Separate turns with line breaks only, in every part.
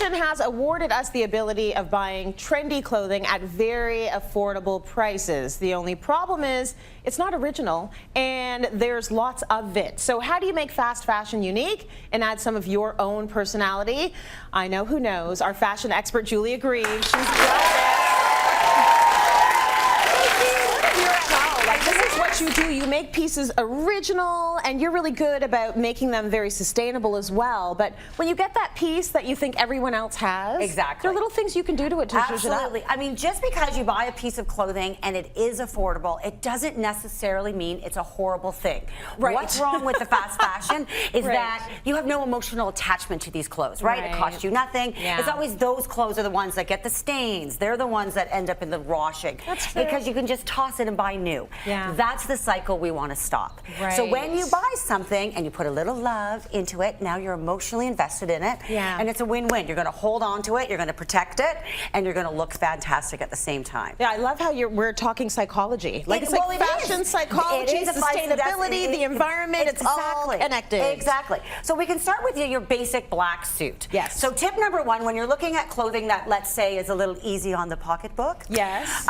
fashion has awarded us the ability of buying trendy clothing at very affordable prices. The only problem is it's not original and there's lots of it. So how do you make fast fashion unique and add some of your own personality? I know who knows. Our fashion expert, Julia Grieve. She's got it. This is what you do. You make pieces original, and you're really good about making them very sustainable as well. But when you get that piece that you think everyone else has,
exactly,
there are little things you can do to it to zhuzh it up.
Absolutely. I mean, just because you buy a piece of clothing and it is affordable, it doesn't necessarily mean it's a horrible thing.
Right.
What's wrong with the fast fashion is that you have no emotional attachment to these clothes, right? It costs you nothing.
Yeah.
It's always those clothes are the ones that get the stains. They're the ones that end up in the washing.
That's true.
Because you can just toss it and buy new.
Yeah.
That's the cycle we want to stop.
Right.
So when you buy something and you put a little love into it, now you're emotionally invested in it.
Yeah.
And it's a win-win. You're going to hold on to it, you're going to protect it, and you're going to look fantastic at the same time.
Yeah, I love how we're talking psychology. Like it's like fashion, psychology, sustainability, the environment, it's all connected.
Exactly. So we can start with your basic black suit.
Yes.
So tip number one, when you're looking at clothing that, let's say, is a little easy on the pocketbook.
Yes.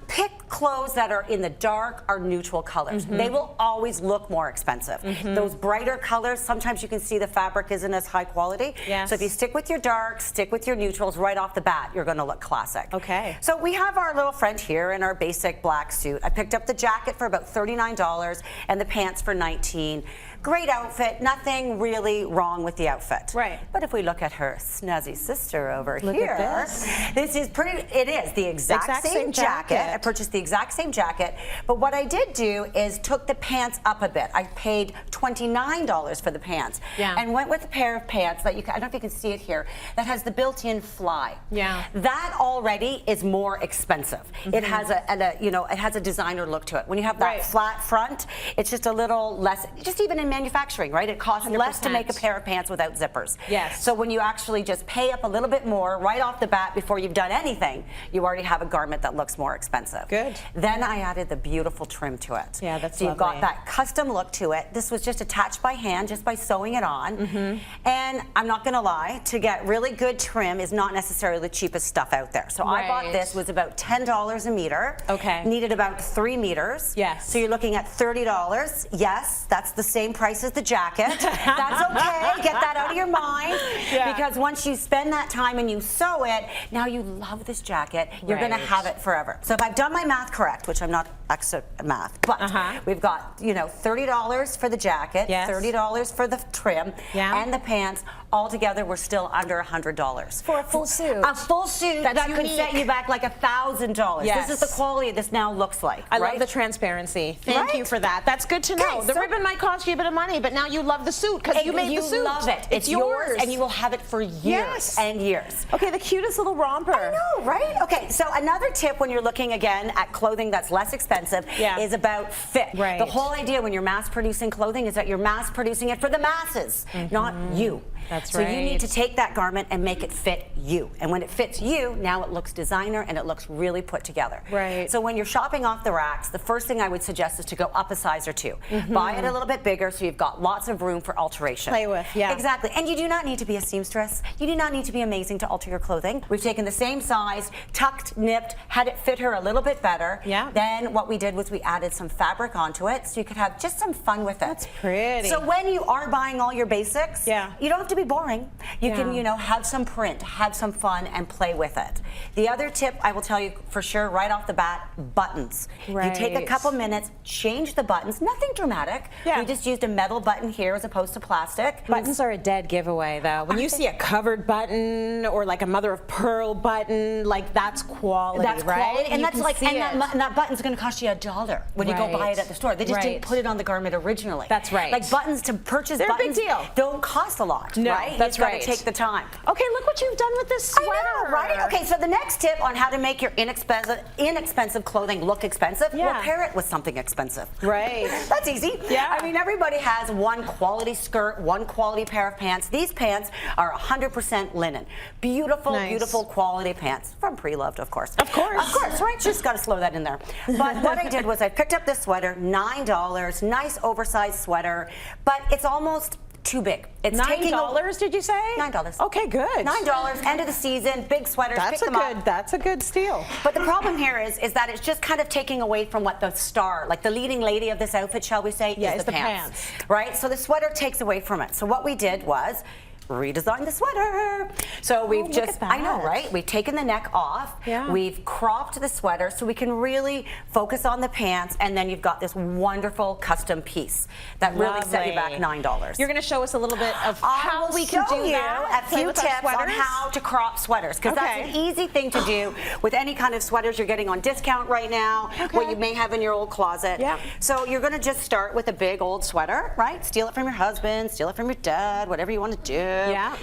Pick clothes that are in the dark or neutral colors. They will always look more expensive. Those brighter colors, sometimes you can see the fabric isn't as high quality.
Yes.
So if you stick with your darks, stick with your neutrals right off the bat, you're going to look classic.
Okay.
So we have our little friend here in our basic black suit. I picked up the jacket for about $39 and the pants for $19. Great outfit, nothing really wrong with the outfit.
Right.
But if we look at her snazzy sister over
look
here,
at
this is pretty, it is the exact same jacket. I purchased the exact same jacket, but what I did do is took the pants up a bit. I paid $29 for the pants and went with a pair of pants that you can, I don't know if you can see it here, that has the built-in fly.
Yeah.
That already is more expensive. It has it has a designer look to it. When you have that flat front, it's just a little less, just even in manufacturing, right? It costs
100%.
less to make a pair of pants without zippers.
Yes.
So when you actually just pay up a little bit more right off the bat before you've done anything, you already have a garment that looks more expensive.
Good.
Then I added the beautiful trim to it.
Yeah, that's
so you've got that custom look to it. This was just attached by hand, just by sewing it on. And I'm not gonna lie, to get really good trim is not necessarily the cheapest stuff out there. So I bought this, was about $10 a meter.
Okay.
Needed about 3 meters.
Yes.
So you're looking at $30. Yes, that's the same price as the jacket. That's okay, get that out of your mind. Because once you spend that time and you sew it, now you love this jacket, you're gonna have it forever. So if I've done my math correct, which I'm not expert at math, but we've got, $30 for the jacket, $30 for the trim, and the pants. All together, we're still under $100.
For a full suit.
A full suit that could set you back like $1,000.
Yes.
This is the quality this now looks like.
I love the transparency. Thank you for that. That's good to know. The ribbon might cost you a bit of money, but now you love the suit because you made the suit.
You love it. It's yours, and you will have it for years and years.
Okay, the cutest little romper.
I know, right? Okay, so another tip when you're looking again at clothing that's less expensive is about fit.
Right.
The whole idea when you're mass producing clothing is that you're mass producing it for the masses, not you.
That's
so you need to take that garment and make it fit you. And when it fits you, now it looks designer and it looks really put together.
Right.
So when you're shopping off the racks, the first thing I would suggest is to go up a size or two. Buy it a little bit bigger so you've got lots of room for alteration.
Play with,
Exactly. And you do not need to be a seamstress. You do not need to be amazing to alter your clothing. We've taken the same size, tucked, nipped, had it fit her a little bit better. Then what we did was we added some fabric onto it so you could have just some fun with it.
That's pretty.
So when you are buying all your basics, you don't have to be boring. You can, have some print, have some fun, and play with it. The other tip I will tell you for sure right off the bat, buttons. You take a couple minutes, change the buttons, nothing dramatic. We just used a metal button here as opposed to plastic.
Buttons are a dead giveaway though. When you see a covered button or like a mother of pearl button, like that's quality,
that's quality, and that's like,
and
that button's going to cost you $1 when you go buy it at the store. They just didn't put it on the garment originally.
That's right.
Like buttons to purchase,
they're
buttons
a big deal.
Don't cost a lot, right?
That's right.
Take the time.
Okay, look what you've done with this sweater.
I know, right? Okay, so the next tip on how to make your inexpensive clothing look expensive, well, pair it with something expensive.
Right.
That's easy. I mean, everybody has one quality skirt, one quality pair of pants. These pants are 100% linen. Beautiful, beautiful quality pants. From Pre-Loved, of course.
Of course.
Of course, right? Just got to slow that in there. But what I did was I picked up this sweater, $9, nice oversized sweater, but it's almost too big. It's
$9, did you say?
$9.
Okay, good.
$9, end of the season, big sweaters, pick them up.
That's a good steal.
But the problem here is that it's just kind of taking away from what the star, like the leading lady of this outfit, shall we say, is the pants. Right? So the sweater takes away from it. So what we did was redesign the sweater. So we've I know, right? We've taken the neck off.
Yeah.
We've cropped the sweater so we can really focus on the pants, and then you've got this wonderful custom piece that really set you back $9.
You're going to show us a little bit of how we can do that.
A few tips on how to crop sweaters, because that's an easy thing to do with any kind of sweaters you're getting on discount right now, what you may have in your old closet.
Yeah.
So you're going to just start with a big old sweater, right? Steal it from your husband, steal it from your dad, whatever you want to do.
Yeah.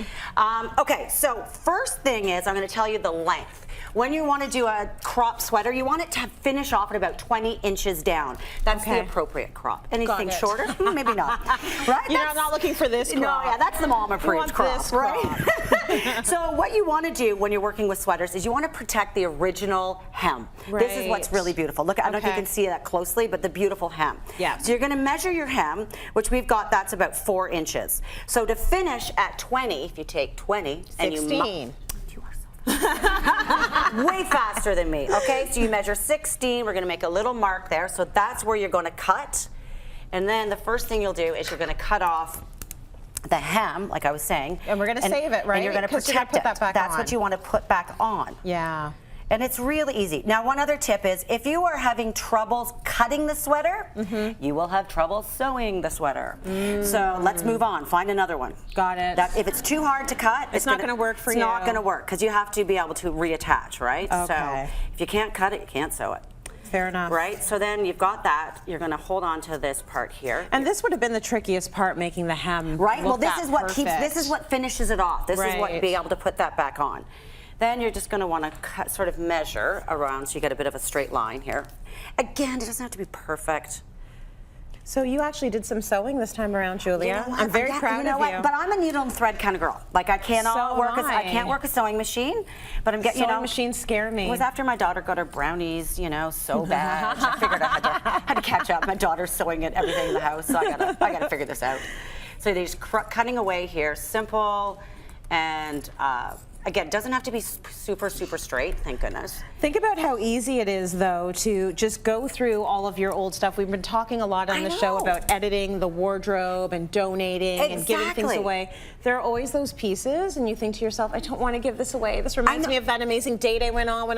Okay, so first thing is I'm going to tell you the length. When you want to do a crop sweater, you want it to finish off at about 20 inches down. That's the appropriate crop. Anything shorter? Maybe not. Right?
You're not looking for this crop.
No, yeah, that's the mom approved crop, right? So what you want to do when you're working with sweaters is you want to protect the original hem.
Right.
This is what's really beautiful. Look, I don't know if you can see that closely, but the beautiful hem.
Yeah.
So you're going to measure your hem, which we've got, that's about 4 inches. So to finish at 20, if you take 20 and you
16.
way faster than me. Okay, so you measure 16. We're going to make a little mark there. So that's where you're going to cut. And then the first thing you'll do is you're going to cut off the hem, like I was saying.
And we're going to save it, right?
And you're going to protect it. That's what you want to put back on.
Yeah.
And it's really easy. Now, one other tip is if you are having troubles cutting the sweater, you will have trouble sewing the sweater. So let's move on. Find another one.
Got it.
If it's too hard to cut,
it's not going to work for you.
It's not going to work because you have to be able to reattach, right?
Okay.
So if you can't cut it, you can't sew it.
Fair enough.
Right? So then you've got that. You're going to hold on to this part here.
And this would have been the trickiest part, making the hem.
Right? Well, this
look
is what
perfect.
this is what finishes it off. This is what be able to put that back on. Then you're just going to want to cut, sort of measure around so you get a bit of a straight line here. Again, it doesn't have to be perfect.
So you actually did some sewing this time around, Julia. I'm very proud of you.
But I'm a needle and thread kind of girl. Like I cannot I can't work a sewing machine. But I'm getting
sewing machines scare me.
It was after my daughter got her brownies, you know, so bad. I figured I had to catch up. My daughter's sewing everything in the house, so I gotta figure this out. So they're just cutting away here, simple, and again, it doesn't have to be super, super straight, thank goodness.
Think about how easy it is, though, to just go through all of your old stuff. We've been talking a lot on the show about editing the wardrobe and donating and giving things away. There are always those pieces, and you think to yourself, I don't want to give this away. This reminds me of that amazing date I went on when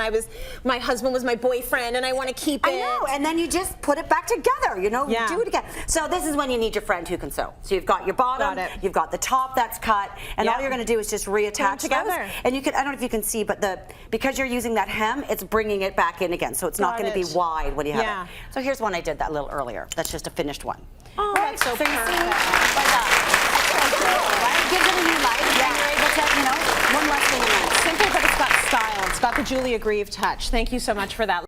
my husband was my boyfriend, and I want to keep it.
I know, and then you just put it back together, you know, do it again. So this is when you need your friend who can sew. So you've got your bottom, you've got the top that's cut, and all you're going to do is just reattach those. And you can, I don't know if you can see, but because you're using that hem, it's bringing it back in again. So it's not going to be wide when you have it. So here's one I did that a little earlier. That's just a finished one.
Oh, that's so perfect.
You see, like that. Right? It gives it a new life. And you're able to, you know, one less thing in it.
Simple, but it's got style. It's got the Julia Grieve touch. Thank you so much for that.